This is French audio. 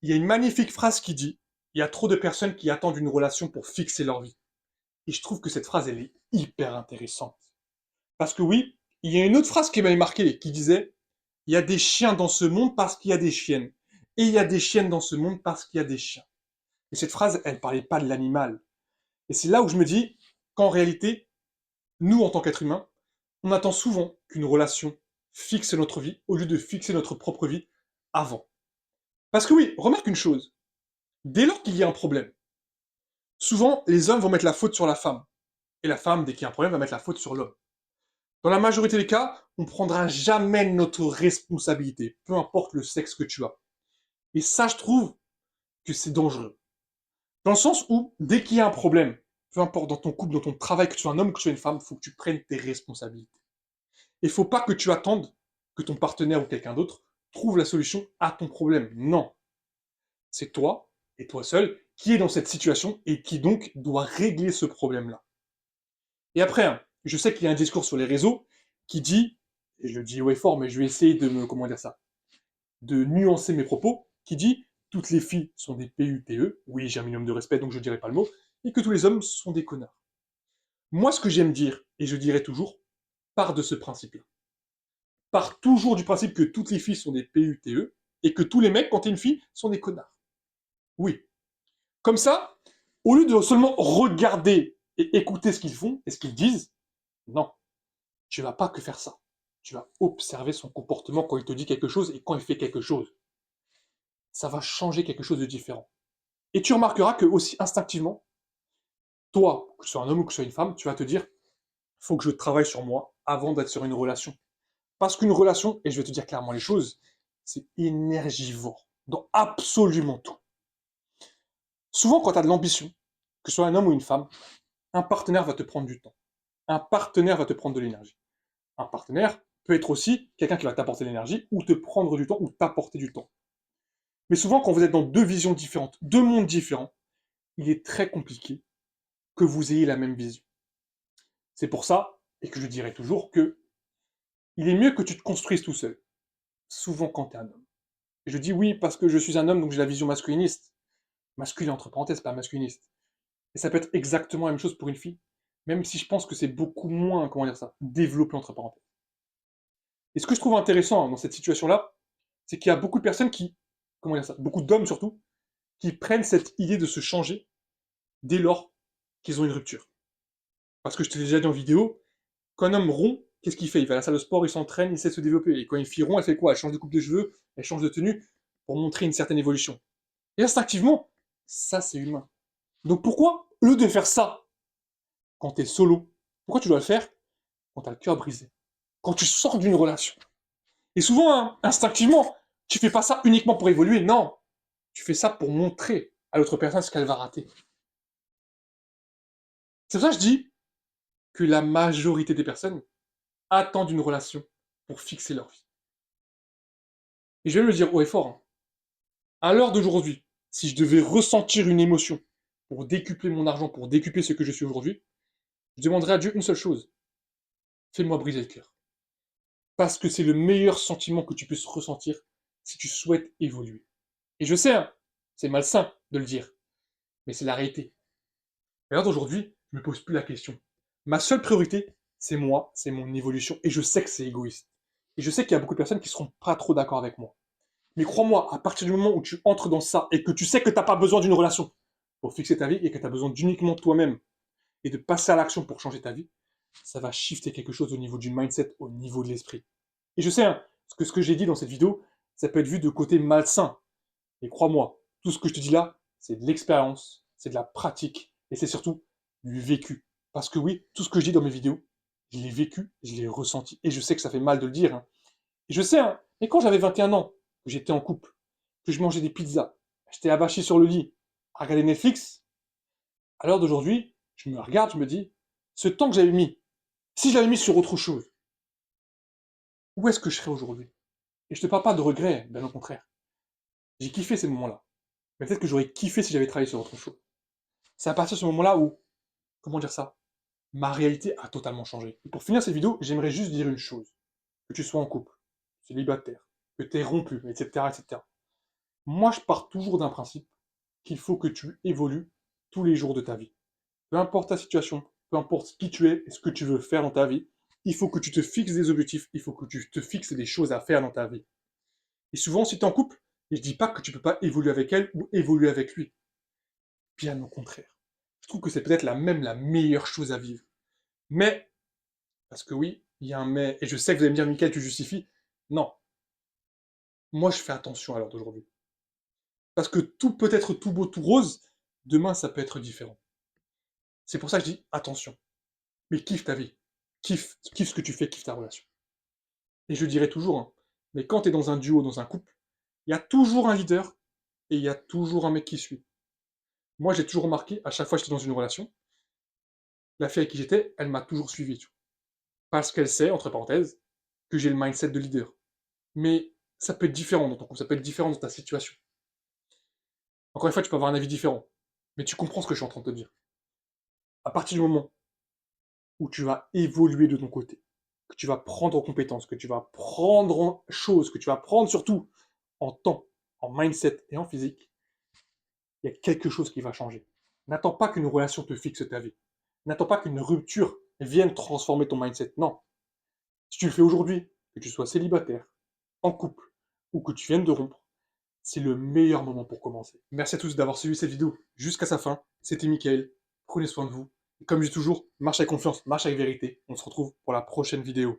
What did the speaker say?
Il y a une magnifique phrase qui dit: «Il y a trop de personnes qui attendent une relation pour fixer leur vie». Et je trouve que cette phrase, elle est hyper intéressante. Parce que oui, il y a une autre phrase qui m'avait marqué, qui disait: «Il y a des chiens dans ce monde parce qu'il y a des chiennes. Et il y a des chiennes dans ce monde parce qu'il y a des chiens». Et cette phrase, elle parlait pas de l'animal. Et c'est là où je me dis qu'en réalité, nous, en tant qu'êtres humains, on attend souvent qu'une relation fixe notre vie au lieu de fixer notre propre vie avant. Parce que oui, remarque une chose, dès lors qu'il y a un problème, souvent les hommes vont mettre la faute sur la femme, et la femme, dès qu'il y a un problème, va mettre la faute sur l'homme. Dans la majorité des cas, on ne prendra jamais notre responsabilité, peu importe le sexe que tu as. Et ça, je trouve que c'est dangereux. Dans le sens où, dès qu'il y a un problème, peu importe dans ton couple, dans ton travail, que tu sois un homme, que tu sois une femme, il faut que tu prennes tes responsabilités. Il ne faut pas que tu attendes que ton partenaire ou quelqu'un d'autre trouve la solution à ton problème. Non. C'est toi, et toi seul, qui est dans cette situation et qui donc doit régler ce problème-là. Et après, hein, je sais qu'il y a un discours sur les réseaux qui dit, et je le dis haut et fort, mais je vais essayer de me, comment dire ça, de nuancer mes propos, qui dit toutes les filles sont des PUTE, oui j'ai un minimum de respect donc je ne dirai pas le mot, et que tous les hommes sont des connards. Moi ce que j'aime dire, et je dirai toujours, part de ce principe-là. Part toujours du principe que toutes les filles sont des PUTE, et que tous les mecs, quand t'es une fille, sont des connards. Oui. Comme ça, au lieu de seulement regarder et écouter ce qu'ils font et ce qu'ils disent, non, tu vas pas que faire ça. Tu vas observer son comportement quand il te dit quelque chose et quand il fait quelque chose. Ça va changer quelque chose de différent. Et tu remarqueras que aussi instinctivement, toi, que ce soit un homme ou que ce soit une femme, tu vas te dire, faut que je travaille sur moi avant d'être sur une relation. Parce qu'une relation, et je vais te dire clairement les choses, c'est énergivore dans absolument tout. Souvent, quand tu as de l'ambition, que ce soit un homme ou une femme, un partenaire va te prendre du temps. Un partenaire va te prendre de l'énergie. Un partenaire peut être aussi quelqu'un qui va t'apporter de l'énergie ou te prendre du temps ou t'apporter du temps. Mais souvent, quand vous êtes dans deux visions différentes, deux mondes différents, il est très compliqué que vous ayez la même vision. C'est pour ça, et que je dirais toujours, que il est mieux que tu te construises tout seul, souvent quand tu es un homme. Et je dis oui parce que je suis un homme, donc j'ai la vision masculiniste. Masculin entre parenthèses, pas masculiniste. Et ça peut être exactement la même chose pour une fille, même si je pense que c'est beaucoup moins, comment dire ça, développé entre parenthèses. Et ce que je trouve intéressant dans cette situation-là, c'est qu'il y a beaucoup de personnes qui, comment dire ça, beaucoup d'hommes surtout, qui prennent cette idée de se changer dès lors qu'ils ont une rupture. Parce que je te l'ai déjà dit en vidéo, quand un homme rond, qu'est-ce qu'il fait? Il va à la salle de sport, il s'entraîne, il essaie de se développer. Et quand une fille rond, elle fait quoi? Elle change de coupe de cheveux, elle change de tenue pour montrer une certaine évolution. Et instinctivement, ça c'est humain. Donc pourquoi, au lieu de faire ça quand t'es solo, pourquoi tu dois le faire quand t'as le cœur brisé? Quand tu sors d'une relation? Et souvent, hein, instinctivement, tu fais pas ça uniquement pour évoluer, non. Tu fais ça pour montrer à l'autre personne ce qu'elle va rater. C'est pour ça que je dis que la majorité des personnes attendent une relation pour fixer leur vie. Et je vais le dire haut et fort, hein. À l'heure d'aujourd'hui, si je devais ressentir une émotion pour décupler mon argent, pour décupler ce que je suis aujourd'hui, je demanderais à Dieu une seule chose. Fais-moi briser le cœur. Parce que c'est le meilleur sentiment que tu puisses ressentir si tu souhaites évoluer. Et je sais, hein, c'est malsain de le dire, mais c'est la réalité. À l'heure d'aujourd'hui, je ne me pose plus la question. Ma seule priorité, c'est moi, c'est mon évolution, et je sais que c'est égoïste. Et je sais qu'il y a beaucoup de personnes qui seront pas trop d'accord avec moi. Mais crois-moi, à partir du moment où tu entres dans ça et que tu sais que tu n'as pas besoin d'une relation pour fixer ta vie et que tu as besoin d'uniquement de toi-même et de passer à l'action pour changer ta vie, ça va shifter quelque chose au niveau du mindset, au niveau de l'esprit. Et je sais, hein, ce que j'ai dit dans cette vidéo, ça peut être vu de côté malsain. Et crois-moi, tout ce que je te dis là, c'est de l'expérience, c'est de la pratique et c'est surtout du vécu. Parce que oui, tout ce que je dis dans mes vidéos, je l'ai vécu, je l'ai ressenti. Et je sais que ça fait mal de le dire, hein. Et je sais, hein, mais quand j'avais 21 ans, que j'étais en couple, que je mangeais des pizzas, j'étais abaché sur le lit, à regarder Netflix, à l'heure d'aujourd'hui, je me regarde, je me dis, ce temps que j'avais mis, si je l'avais mis sur autre chose, où est-ce que je serais aujourd'hui? Et je te parle pas de regrets, bien au contraire. J'ai kiffé ces moments-là. Mais peut-être que j'aurais kiffé si j'avais travaillé sur autre chose. C'est à partir de ce moment-là où, comment dire ça, ma réalité a totalement changé. Et pour finir cette vidéo, j'aimerais juste dire une chose. Que tu sois en couple, célibataire, que tu es rompu, etc., etc. Moi, je pars toujours d'un principe qu'il faut que tu évolues tous les jours de ta vie. Peu importe ta situation, peu importe qui tu es et ce que tu veux faire dans ta vie, il faut que tu te fixes des objectifs, il faut que tu te fixes des choses à faire dans ta vie. Et souvent, si tu es en couple, je dis pas que tu peux pas évoluer avec elle ou évoluer avec lui. Bien au contraire. Je trouve que c'est peut-être la meilleure chose à vivre. Mais, parce que oui, il y a un mais, et je sais que vous allez me dire, Mickaël, tu justifies. Non, moi je fais attention à l'heure d'aujourd'hui. Parce que tout peut être tout beau, tout rose, demain ça peut être différent. C'est pour ça que je dis attention. Mais kiffe ta vie. Kiffe ce que tu fais, kiffe ta relation. Et je dirais toujours, hein, mais quand tu es dans un duo, dans un couple, il y a toujours un leader et il y a toujours un mec qui suit. Moi, j'ai toujours remarqué, à chaque fois que j'étais dans une relation, la fille avec qui j'étais, elle m'a toujours suivi. Tu vois. Parce qu'elle sait, entre parenthèses, que j'ai le mindset de leader. Mais ça peut être différent dans ton couple, ça peut être différent dans ta situation. Encore une fois, tu peux avoir un avis différent. Mais tu comprends ce que je suis en train de te dire. À partir du moment où tu vas évoluer de ton côté, que tu vas prendre en compétences, que tu vas prendre en choses, que tu vas prendre surtout en temps, en mindset et en physique, il y a quelque chose qui va changer. N'attends pas qu'une relation te fixe ta vie. N'attends pas qu'une rupture vienne transformer ton mindset. Non. Si tu le fais aujourd'hui, que tu sois célibataire, en couple, ou que tu viennes de rompre, c'est le meilleur moment pour commencer. Merci à tous d'avoir suivi cette vidéo jusqu'à sa fin. C'était Mickaël. Prenez soin de vous. Et comme je dis toujours, marche avec confiance, marche avec vérité. On se retrouve pour la prochaine vidéo.